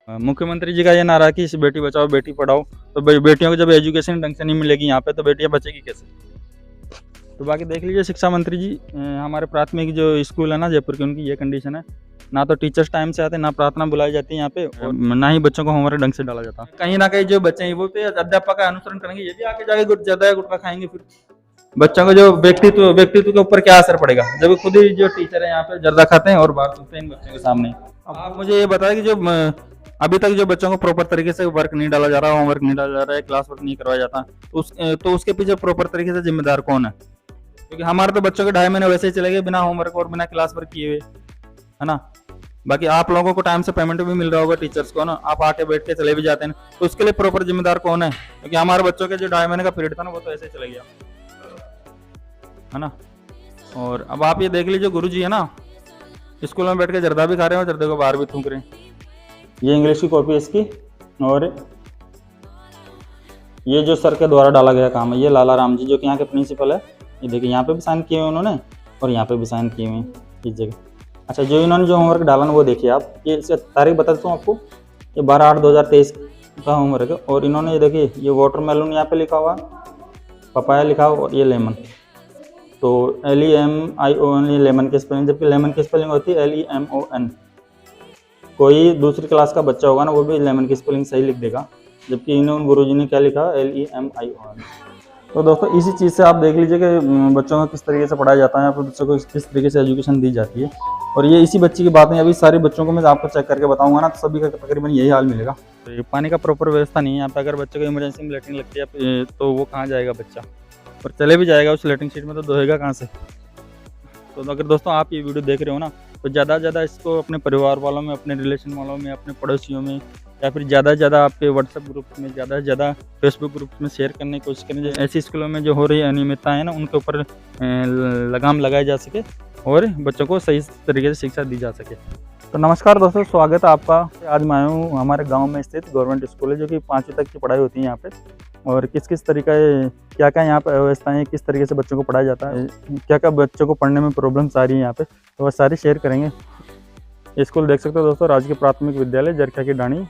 मुख्यमंत्री जी का ये नारा है कि इस बेटी बचाओ बेटी पढ़ाओ, तो बेटियों को जब एजुकेशन ढंग से नहीं मिलेगी यहाँ पे तो बेटियां बचेगी कैसे। तो बाकी देख लीजिए शिक्षा मंत्री जी, हमारे प्राथमिक जो स्कूल है ना जयपुर की, उनकी ये कंडीशन है, ना तो टीचर्स टाइम से आते, ना प्रार्थना बुलाई जाती है यहाँ पे, और ना ही बच्चों को होमवर्क ढंग से डाला जाता। कहीं ना कहीं जो बच्चे हैं वो पे अध्यापक का अनुसरण करेंगे, ये भी आगे जाके ज्यादा गुटखा खाएंगे, फिर बच्चों को जो व्यक्तित्व के ऊपर क्या असर पड़ेगा, जब खुद ही जो टीचर है यहाँ पे जर्दा खाते हैं और बाहर तुलते हैं इन बच्चों के सामने। अब आप मुझे ये बताएं कि जो अभी तक जो बच्चों को प्रॉपर तरीके से वर्क नहीं डाला जा रहा, होमवर्क नहीं डाला जा रहा है, क्लास वर्क नहीं करवाया जाता, तो उसके पीछे प्रॉपर तरीके से जिम्मेदार कौन है। क्योंकि हमारे तो बच्चों के 2.5 महीने वैसे ही चले गए बिना होमवर्क और बिना क्लास वर्क किए हुए, है ना। बाकी आप लोगों को टाइम से पेमेंट भी मिल रहा होगा टीचर्स को ना, आप आके बैठ के चले भी जाते हैं, तो उसके लिए प्रॉपर जिम्मेदार कौन है। क्योंकि हमारे बच्चों के जो 2.5 महीने का पीरियड था ना वो तो ऐसे ही चले गया, है ना। और अब आप ये देख लीजिए, गुरु जी है ना स्कूल में बैठ के जर्दा भी खा रहे हैं और जर्दे को बाहर भी थूक रहे हैं। ये इंग्लिश की कॉपी है इसकी, और ये जो सर के द्वारा डाला गया काम है, ये लाला राम जी जो कि यहाँ के प्रिंसिपल है, ये देखिए यहाँ पे भी साइन किए हुए उन्होंने और यहाँ पे भी साइन किए हुए इस जगह। अच्छा, जो इन्होंने जो होमवर्क डाला ना वो देखिए आप, ये इसका तारीख बता देता हूँ आपको, ये 12/8/2023 का होमवर्क है। और इन्होंने ये देखिए ये वाटरमेलन यहाँ पे लिखा हुआ, पपाया लिखा हुआ, और ये लेमन, तो LEMION ये लेमन की स्पेलिंग, जबकि लेमन की स्पेलिंग होती है LEMON। कोई दूसरी क्लास का बच्चा होगा ना वो भी लेमन की स्पेलिंग सही लिख देगा, जबकि इन्होंने गुरुजी ने क्या लिखा, LEMION। तो दोस्तों इसी चीज़ से आप देख लीजिए कि बच्चों को किस तरीके से पढ़ाया जाता है, यहाँ पर बच्चों को किस तरीके से एजुकेशन दी जाती है। और ये इसी बच्ची की बातें, अभी सारे बच्चों को मैं आपको चेक करके बताऊंगा ना, तो सभी का तकरीबन यही हाल मिलेगा। तो ये पानी का प्रॉपर व्यवस्था नहीं है यहाँ पर, अगर बच्चे को इमरजेंसी में लेटरिन लगती है तो वो कहाँ जाएगा बच्चा, और चले भी जाएगा उस लेटरिन सीट में तो दोहेगा कहाँ से। तो अगर दोस्तों आप ये वीडियो देख रहे हो ना, तो ज़्यादा से ज़्यादा इसको अपने परिवार वालों में, अपने रिलेशन वालों में, अपने पड़ोसियों में, या फिर ज़्यादा से ज़्यादा आपके व्हाट्सएप ग्रुप में, ज़्यादा से ज़्यादा फेसबुक ग्रुप में शेयर करने की कोशिश करें। ऐसी स्कूलों में जो हो रही अनियमितताएँ हैं ना, उनके ऊपर लगाम लगाई जा सके और बच्चों को सही तरीके से शिक्षा दी जा सके। तो नमस्कार दोस्तों, स्वागत है आपका। आज मैं आया हूँ हमारे गांव में स्थित गवर्नमेंट स्कूल है, जो कि 5वीं तक की पढ़ाई होती है यहाँ पे, और किस किस तरीका क्या क्या यहाँ पर व्यवस्थाएँ, किस तरीके से बच्चों को पढ़ाया जाता है, क्या क्या बच्चों को पढ़ने में प्रॉब्लम्स आ रही है यहाँ पे, तो वह सारी शेयर करेंगे। ये स्कूल देख सकते हो दोस्तों, राजकीय प्राथमिक विद्यालय जरखा की डाणी,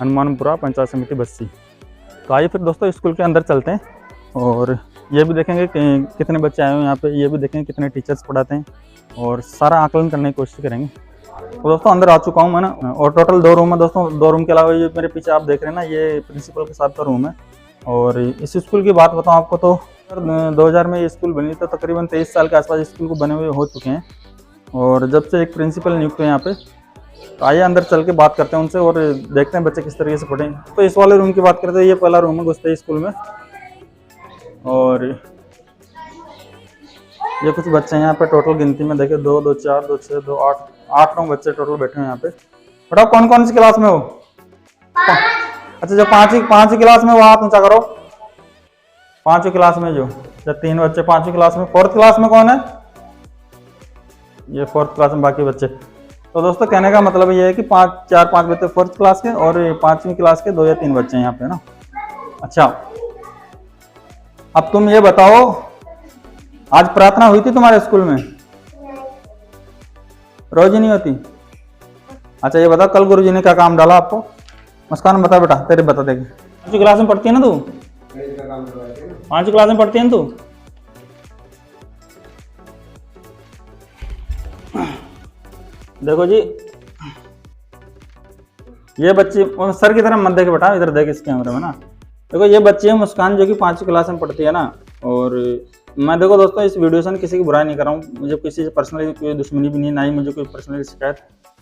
हनुमानपुरा, पंचायत समिति बस्सी। तो आइए फिर दोस्तों स्कूल के अंदर चलते हैं और ये भी देखेंगे कि कितने बच्चे आए हुए हैं यहाँ पे, ये भी देखेंगे कितने टीचर्स पढ़ाते हैं, और सारा आकलन करने की कोशिश करेंगे। तो दोस्तों अंदर आ चुका हूँ मैं ना, और टोटल 2 रूम है दोस्तों। 2 रूम के अलावा ये मेरे पीछे आप देख रहे हैं ना, ये प्रिंसिपल के साथ का रूम है। और इस स्कूल की बात बताऊँ आपको तो 2000 में ये स्कूल बनी, तो तकरीबन 23 साल के आसपास स्कूल को बने हुए हो चुके हैं, और जब से एक प्रिंसिपल नियुक्त हुए यहाँ पे। तो आइए अंदर चल के बात करते हैं उनसे और देखते हैं बच्चे किस तरीके से पढ़ें। तो इस वाले रूम की बात करते हैं, ये पहला रूम है घुसते ही स्कूल में, और ये कुछ बच्चे हैं यहाँ पे। टोटल गिनती में देखिए 2 2 4 2 6 2 8 9 बच्चे टोटल बैठे हैं यहाँ पे। बताओ कौन कौन सी क्लास में हो? 5। अच्छा, जो 5वीं क्लास में वो हाथ ऊंचा करो। 5वीं क्लास में जो 3 बच्चे 5वीं क्लास में। 4th क्लास में कौन है? ये 4th क्लास में बाकी बच्चे। तो दोस्तों कहने का मतलब ये है कि 4-5 बच्चे 4th क्लास के और 5वीं क्लास के 2 या 3 बच्चे हैं यहाँ पे ना। अच्छा, अब तुम ये बताओ, आज प्रार्थना हुई थी तुम्हारे स्कूल में? रोज ही नहीं होती? अच्छा ये बताओ, कल गुरुजी ने क्या काम डाला आपको? मुस्कान बता बेटा, तेरे बता देगी। 5वीं क्लास में पढ़ती है ना तू? 5वीं क्लास में पढ़ती है ना तू? देखो जी, ये बच्ची सर की तरफ मत देखे बेटा, इधर देख इस कैमरे में ना। देखो ये बच्ची है मुस्कान, जो कि 5वीं क्लास में पढ़ती है ना। और मैं देखो दोस्तों इस वीडियो से किसी की बुराई नहीं कर रहा हूँ, मुझे किसी से पर्सनली कोई दुश्मनी भी नहीं, ना ही मुझे कोई पर्सनली शिकायत,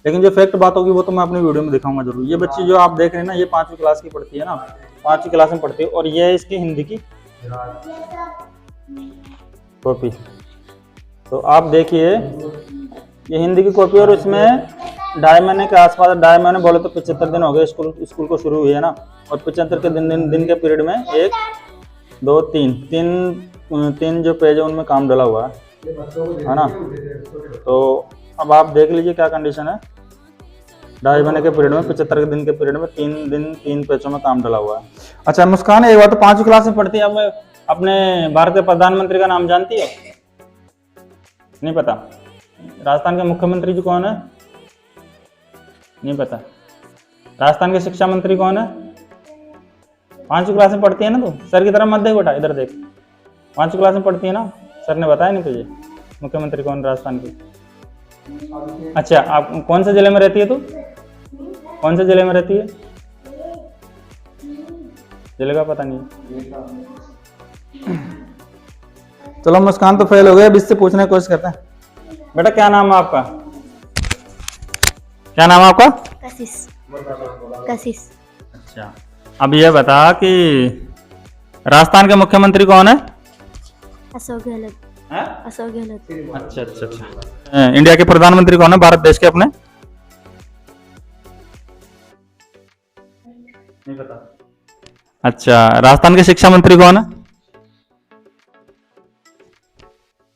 लेकिन जो फैक्ट बात होगी वो तो मैं अपनी वीडियो में दिखाऊंगा जरूर। ये बच्ची जो आप देख रहे हैं ना, ये 5वीं क्लास की पढ़ती है ना, 5वीं क्लास में पढ़ती है, और ये है इसकी हिंदी की कॉपी। तो आप देखिए ये हिंदी की कॉपी, और इसमें 2.5 महीने के आसपास, 2.5 महीने बोले तो 75 दिन हो गए स्कूल को शुरू हुई है ना। और 75 के दिन के पीरियड में 1 2 3 जो पेज है उनमें काम डला हुआ है ना। तो अब आप देख लीजिए क्या कंडीशन है। 2.5 महीने के पीरियड में, 75 के दिन के पीरियड में 3 पेजों में काम डला हुआ है। अच्छा मुस्कान, एक बात तो 5वीं क्लास में पढ़ती है, अब अपने भारत के प्रधानमंत्री का नाम जानती है? नहीं पता? राजस्थान के मुख्यमंत्री जी कौन है? नहीं पता? राजस्थान के शिक्षा मंत्री कौन है? 5वीं क्लास में पढ़ती है ना तू? सर की तरफ मत देख बेटा, इधर देख। 5वीं क्लास में पढ़ती है ना? सर ने बताया नहीं तुझे मुख्यमंत्री कौन राजस्थान की? अच्छा, आप कौन से जिले में रहती है तू? कौन से जिले में रहती है? जिले का पता नहीं। चलो मुस्कान तो फेल हो गया, अब इससे पूछने की कोशिश करते हैं। बेटा क्या नाम है आपका? क्या नाम है आपका? कशिश। कशिश। अच्छा, अब ये बता कि राजस्थान के मुख्यमंत्री कौन है? अशोक गहलोत। हैं? अशोक गहलोत। अच्छा अच्छा अच्छा। इंडिया के प्रधानमंत्री कौन है भारत देश के अपने? नहीं पता। अच्छा, राजस्थान के शिक्षा मंत्री कौन है?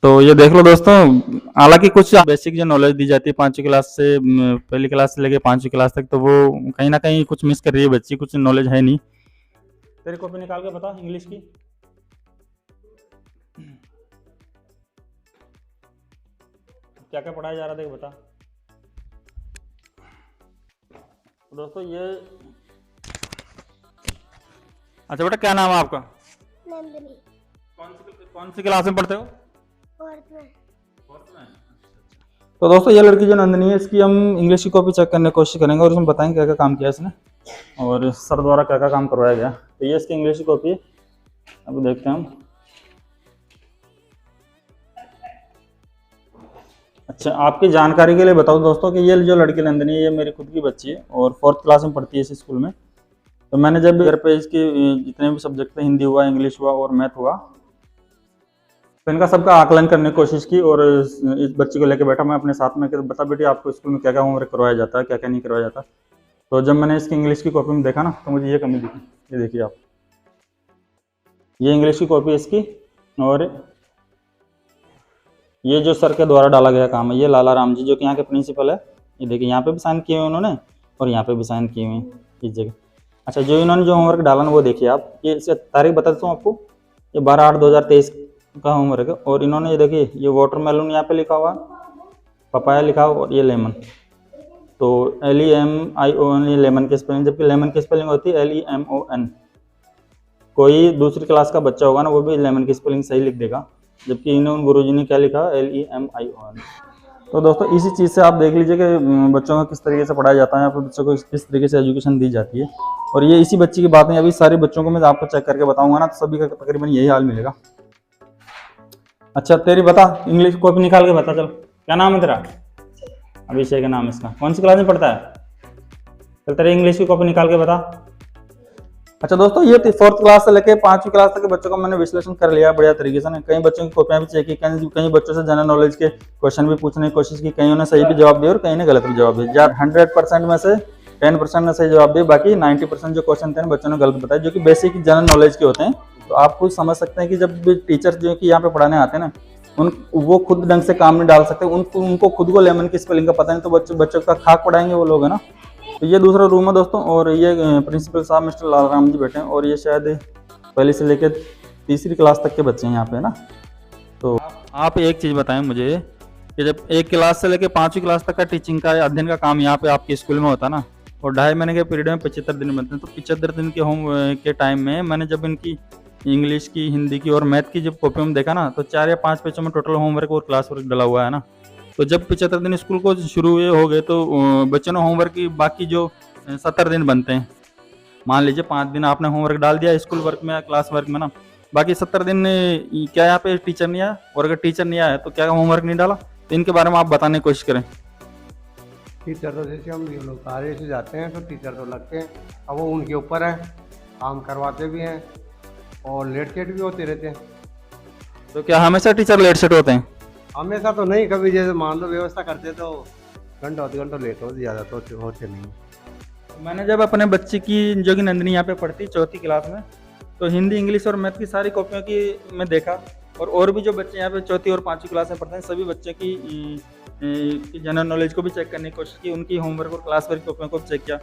तो ये देख लो दोस्तों, हालांकि कुछ बेसिक जो नॉलेज दी जाती है 5वीं क्लास से, पहली क्लास से लेके 5वीं क्लास तक, तो वो कहीं ना कहीं कुछ मिस कर रही है बच्ची, कुछ नॉलेज है नहीं। तेरी कॉपी निकाल के बता इंग्लिश की। क्या क्या पढ़ाया जा रहा था बता। तो दोस्तों ये, अच्छा बेटा क्या नाम है आपका? नंदिनी। कौन सी क्लास में पढ़ते हो? फोर्थ में। तो दोस्तों ये लड़की जो नंदिनी है, इसकी हम इंग्लिश की कॉपी चेक करने की कोशिश करेंगे और उसमें बताएंगे क्या क्या काम किया इसने और सर द्वारा क्या क्या काम करवाया गया। तो ये इसकी इंग्लिश की कॉपी है, अब देखते हैं हम। अच्छा, आपकी जानकारी के लिए बताओ दोस्तों कि ये जो लड़की नंदिनी है, ये मेरी खुद की बच्ची है और 4th क्लास में पढ़ती है इस स्कूल में। तो मैंने जब घर पे इसके जितने भी सब्जेक्ट थे, हिंदी हुआ, इंग्लिश हुआ और मैथ हुआ, तो इनका सबका आकलन करने की कोशिश की और इस बच्ची को लेकर बैठा मैं अपने साथ में कि बता बेटी आपको स्कूल में क्या क्या होमवर्क करवाया जाता है, क्या क्या नहीं करवाया जाता। तो जब मैंने इसकी इंग्लिश की कॉपी में देखा ना, तो मुझे ये कमी दिखी। ये देखिए आप, ये इंग्लिश की कॉपी है इसकी, और ये जो सर के द्वारा डाला गया काम है, ये लाला राम जी जो कि यहाँ के प्रिंसिपल है, ये देखिए यहाँ पे भी साइन किए हुए उन्होंने और यहाँ पे भी साइन किए हुए हैं इस जगह। अच्छा, जो इन्होंने जो होमवर्क डाला ना वो देखिए आप, ये इसका तारीख बता देता हूँ आपको, ये 12/8/2023 का होमवर्क है। और इन्होंने ये देखिए, ये वाटरमेलन यहाँ पे लिखा हुआ, पपाया लिखा हुआ और ये लेमन, तो LEMION ये लेमन की स्पेलिंग, जबकि लेमन की स्पेलिंग होती है LEMON। कोई दूसरी क्लास का बच्चा होगा ना, वो भी लेमन की स्पेलिंग सही लिख देगा, जबकि इन्होंने गुरुजी ने क्या लिखा, LEMION। तो दोस्तों इसी चीज़ से आप देख लीजिए कि बच्चों को किस तरीके से पढ़ाया जाता है, यहाँ पर बच्चों को किस तरीके से एजुकेशन दी जाती है। और ये इसी बच्ची की बात नहीं, अभी सारे बच्चों को मैं आपको चेक करके बताऊंगा ना, तो सभी का तकरीबन यही हाल मिलेगा। अच्छा तेरी बता, इंग्लिश कॉपी निकाल के बता, चल क्या नाम है तेरा? अभिषेक का नाम इसका। कौन सी क्लास में पढ़ता है? चल तेरी इंग्लिश की कॉपी निकाल के बता। अच्छा दोस्तों, ये 4th क्लास से लेकर 5वीं क्लास तक के बच्चों का मैंने विश्लेषण कर लिया बढ़िया तरीके से। कई बच्चों की कॉपियां भी चेक की, कई बच्चों से जनरल नॉलेज के क्वेश्चन भी पूछने की कोशिश की, कईयों ने सही भी जवाब दिया और कई ने गलत भी जवाब दिया। 100% में से 10% ने सही जवाब दिया, बाकी 90% जो क्वेश्चन थे बच्चों ने गलत बताए, जो कि बेसिक जनरल नॉलेज के होते हैं। तो आप खुद समझ सकते हैं कि जब भी टीचर जो कि यहाँ पे पढ़ाने आते हैं ना, वो खुद ढंग से काम नहीं डाल सकते, उनको खुद को लेमन की स्पेलिंग का पता नहीं, तो बच्चों का खाक पढ़ाएंगे वो लोग, है ना। तो ये दूसरा रूम है दोस्तों, और ये प्रिंसिपल साहब मिस्टर लाल राम जी बैठे हैं, और ये शायद पहली से लेकर 3री क्लास तक के बच्चे हैं यहाँ पे, है ना। तो आप एक चीज़ बताएं मुझे कि जब 1 क्लास से लेकर 5वीं क्लास तक का टीचिंग का अध्ययन का काम यहाँ पे आपके स्कूल में होता है ना, और 2.5 महीने के पीरियड में 75 दिन बनते हैं, तो 75 दिन के होम के टाइम में मैंने जब इनकी इंग्लिश की, हिंदी की और मैथ की जब कॉपी में देखा ना, तो 4 या 5 पेजों में टोटल होमवर्क और क्लास वर्क डला हुआ है ना। तो जब 75 दिन स्कूल को शुरू हुए हो गए, तो बच्चों ने होमवर्क की बाकी जो 70 दिन बनते हैं, मान लीजिए 5 दिन आपने होमवर्क डाल दिया स्कूल वर्क में या क्लास वर्क में ना, बाकी 70 दिन क्या यहाँ पे टीचर नहीं आया, और अगर टीचर नहीं आया तो क्या होमवर्क नहीं डाला? तो इनके बारे में आप बताने की कोशिश करें। टीचर तो जैसे हम ये लोग कार्य से जाते हैं तो टीचर तो लगते हैं, अब वो उनके ऊपर है, काम करवाते भी हैं और लेट सेट भी होते रहते हैं। तो क्या हमेशा टीचर लेट सेट होते हैं? हमेशा तो नहीं, कभी जैसे मान लो व्यवस्था करते तो घंटों 2 घंटों लेट हो, ज़्यादा तो होते नहीं। मैंने जब अपने बच्चे की, जो कि नंदिनी यहाँ पे पढ़ती 4th क्लास में, तो हिंदी, इंग्लिश और मैथ की सारी कॉपियों की मैं देखा, और भी जो बच्चे यहाँ पे 4th और 5वीं क्लास में पढ़ते हैं, सभी बच्चे की जनरल नॉलेज को भी चेक करने की कोशिश की, उनकी होमवर्क और क्लास वर्क कॉपियों को भी चेक किया।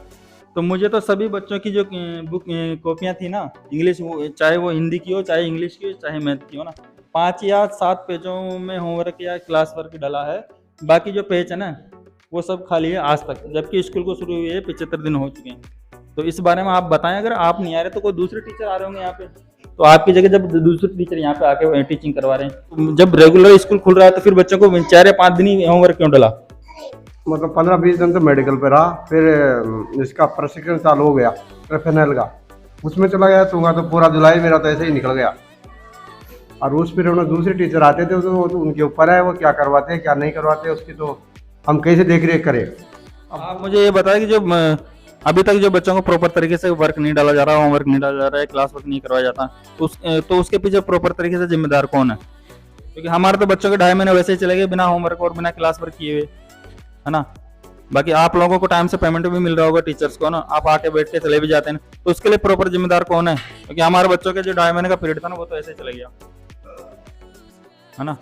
तो मुझे तो सभी बच्चों की जो बुक कॉपियाँ थी ना, इंग्लिश, चाहे वो हिंदी की हो, चाहे इंग्लिश की हो, चाहे मैथ की हो ना, 5 या 7 पेजों में होमवर्क या क्लास वर्क डाला है। बाकी जो पेज है ना, वो सब खाली है आज तक, जबकि स्कूल को शुरू हुए 75 दिन हो चुके हैं। तो इस बारे में आप बताएं, अगर आप नहीं आ रहे तो कोई दूसरे टीचर आ रहे होंगे यहाँ पे, तो आपकी जगह जब दूसरे टीचर यहाँ पे आके टीचिंग करवा रहे हैं, तो जब रेगुलर स्कूल खुल रहा है तो फिर बच्चों को 4 या 5 दिन ही होमवर्क क्यों डाला? मतलब 15-20 दिन तो मेडिकल पे रहा, फिर इसका प्रशिक्षण चालू हो गया FNL का, उसमें चला गया दूंगा, तो पूरा जुलाई मेरा तो ऐसे ही निकल गया। और उस पीरियड में दूसरे टीचर आते थे तो उनके ऊपर है वो क्या करवाते हैं क्या नहीं करवाते, उसकी तो हम कैसे देख रेख करें। अब आप मुझे ये बताएं कि जो अभी तक जो बच्चों को प्रॉपर तरीके से वर्क नहीं डाला जा रहा, होमवर्क नहीं डाला जा रहा है, क्लास वर्क नहीं करवाया जाता, तो उसके पीछे प्रॉपर तरीके से जिम्मेदार कौन है? क्योंकि हमारे तो बच्चों के 2.5 महीने वैसे ही चले गए बिना होमवर्क और बिना क्लास वर्क किए हुए, है ना। बाकी आप लोगों को टाइम से पेमेंट भी मिल रहा होगा टीचर्स को ना, आप आके बैठ के चले भी जाते हैं, तो उसके लिए प्रॉपर जिम्मेदार कौन है? क्योंकि हमारे बच्चों के जो 2.5 महीने का पीरियड था ना, वो तो ऐसे ही चले गया, है ना।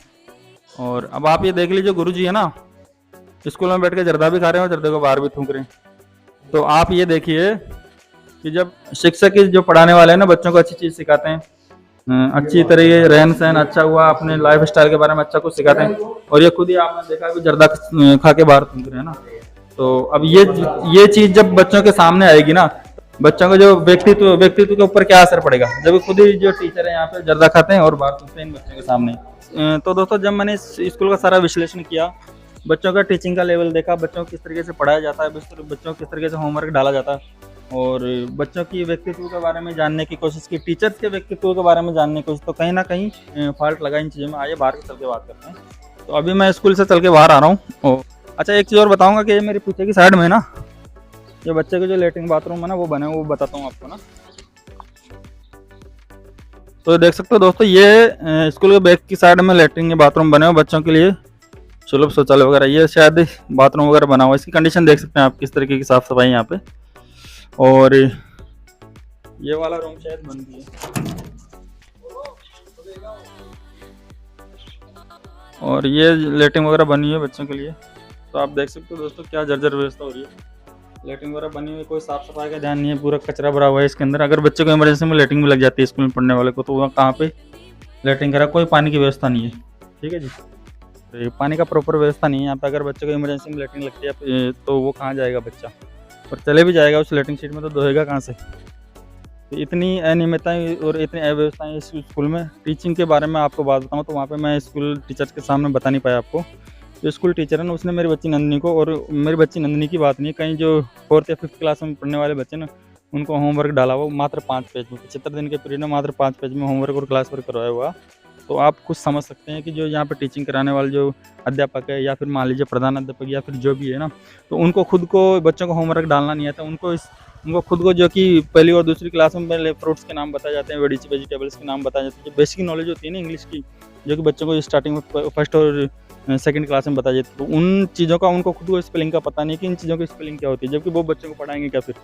और अब आप ये देख लीजिए, गुरुजी है ना, स्कूल में बैठ के जर्दा भी खा रहे हैं और जर्दे को बाहर भी थूक रहे हैं। तो आप ये देखिए कि जब शिक्षक जो पढ़ाने वाले हैं ना, बच्चों को अच्छी चीज़ सिखाते हैं, अच्छी तरीके रहन सहन अच्छा हुआ, अपने लाइफ स्टाइल के बारे में अच्छा कुछ सिखाते हैं, और ये खुद ही आपने देखा कि जर्दा खा के बाहर थूक रहे हैं ना। तो अब ये चीज़ जब बच्चों के सामने आएगी ना, बच्चों का जो व्यक्तित्व के ऊपर क्या असर पड़ेगा, जब खुद ही जो टीचर है यहाँ पे जर्दा खाते हैं और बाहर थूकते हैं इन बच्चों के सामने। तो दोस्तों, जब मैंने स्कूल का सारा विश्लेषण किया, बच्चों का टीचिंग का लेवल देखा, बच्चों को किस तरीके से पढ़ाया जाता है, बच्चों को किस तरीके से होमवर्क डाला जाता है, और बच्चों की व्यक्तित्व के बारे में जानने की कोशिश की, टीचर्स के व्यक्तित्व के बारे में जानने की कोशिश, तो कहीं ना कहीं फॉल्ट लगा इन चीज़ों में। आइए बाहर चल के बात करते हैं। तो अभी मैं स्कूल से चल के बाहर आ रहा हूँ। अच्छा, एक चीज़ और बताऊँगा कि ये मेरे पीछे की साइड में ना, जो बच्चे के जो लेटरिन बाथरूम है ना, वो बने, वो बताता हूँ आपको ना। तो देख सकते हो दोस्तों, ये स्कूल के बैक की साइड में लेटरिन के बाथरूम बने हुए बच्चों के लिए, सुलभ शौचालय वगैरह, ये शायद बाथरूम वगैरह बना हुआ है। इसकी कंडीशन देख सकते हैं आप, किस तरीके की साफ सफाई यहाँ पे। और ये वाला रूम शायद बंद है, और ये लेटरिन वगैरह बनी हुई है बच्चों के लिए। तो आप देख सकते हो दोस्तों, क्या जर्जर व्यवस्था हो रही है। लेटरिन वगैरह बनी हुई, कोई साफ सफाई का ध्यान नहीं है, पूरा कचरा भरा हुआ है इसके अंदर। अगर बच्चे को इमरजेंसी में लेटरिन में लग जाती है स्कूल में पढ़ने वाले को, तो वहाँ कहाँ पे लेटरिन करा, कोई पानी की व्यवस्था नहीं है। ठीक है जी, तो पानी का प्रॉपर व्यवस्था नहीं है यहाँ पे। अगर बच्चे को इमरजेंसी में लेटरिन लगती है तो वो कहाँ जाएगा बच्चा, और चले भी जाएगा उस लेटरिन शीट में तो धोएगा कहाँ से। तो इतनी अनियमितताएं और इतनी अव्यवस्थाएं इस स्कूल में। टीचिंग के बारे में आपको बात बताऊँ तो वहाँ पे मैं स्कूल टीचर्स के सामने बता नहीं पाया आपको। जो स्कूल टीचर है ना, उसने मेरी बच्ची नंदिनी को, और मेरी बच्ची नंदिनी की बात नहीं, कहीं जो 4th या 5th क्लास में पढ़ने वाले बच्चे ना, उनको होमवर्क डाला हुआ मात्र 5 पेज में, 75 दिन के पीरियड में मात्र 5 पेज में होमवर्क और क्लास वर्क करवाया हुआ। तो आप कुछ समझ सकते हैं कि जो यहाँ पे टीचिंग कराने वाले जो अध्यापक है, या फिर मान लीजिए प्रधान अध्यापक, या फिर जो भी है ना, तो उनको खुद को बच्चों को होमवर्क डालना नहीं आता। उनको खुद को, जो कि पहली और दूसरी क्लास में पहले फ्रूट्स के नाम बताए जाते हैं, वेजिटेबल्स के नाम बताए जाते हैं, जो बेसिक नॉलेज होती है ना इंग्लिश की, जो कि बच्चों को स्टार्टिंग में 1st और 2nd क्लास में बताई जाती है, तो उन चीज़ों का उनको खुद को स्पेलिंग का पता नहीं कि इन चीज़ों की स्पेलिंग क्या होती है, जबकि वो बच्चों को पढ़ाएंगे क्या फिर,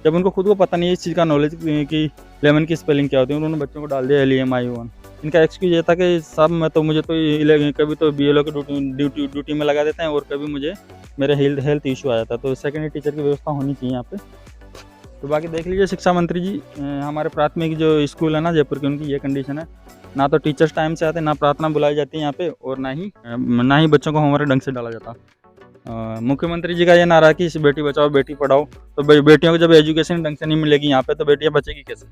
जब उनको खुद को पता नहीं है इस चीज़ का नॉलेज कि लेमन की स्पेलिंग क्या होती है। उन्होंने बच्चों को डाल दिया LEMION। इनका एक्सक्यूज ये था कि साहब मुझे तो कभी तो BLO की ड्यूटी में लगा देते हैं, और कभी मुझे मेरे हेल्थ इशू आ जाता है। तो सेकेंडरी टीचर की व्यवस्था होनी चाहिए यहाँ पे। तो बाकी देख लीजिए, शिक्षा मंत्री जी, हमारे प्राथमिक जो स्कूल है ना जयपुर की, उनकी ये कंडीशन है, ना तो टीचर्स टाइम से आते, ना प्रार्थना बुलाई जाती है यहाँ पे, और ना ही बच्चों को होमवर्क ढंग से डाला जाता। मुख्यमंत्री जी का ये नारा है कि बेटी बचाओ बेटी पढ़ाओ, तो बेटियों को जब एजुकेशन ढंग से नहीं मिलेगी यहाँ पे, तो बेटियाँ बचेगी कैसे।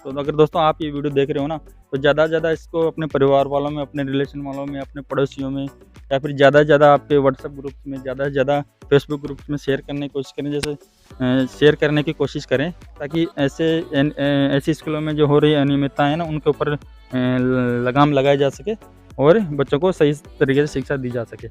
तो अगर दोस्तों आप ये वीडियो देख रहे हो ना, तो ज़्यादा से ज़्यादा इसको अपने परिवार वालों में, अपने रिलेशन वालों में, अपने पड़ोसियों में, या फिर ज़्यादा से ज़्यादा आपके व्हाट्सएप ग्रुप्स में, ज़्यादा से ज़्यादा फेसबुक ग्रुप्स में शेयर करने की कोशिश करें, जैसे शेयर करने की कोशिश करें, ताकि ऐसी स्कूलों में जो हो रही अनियमितताएँ हैं ना, उनके ऊपर लगाम लगाई जा सके और बच्चों को सही तरीके से शिक्षा दी जा सके।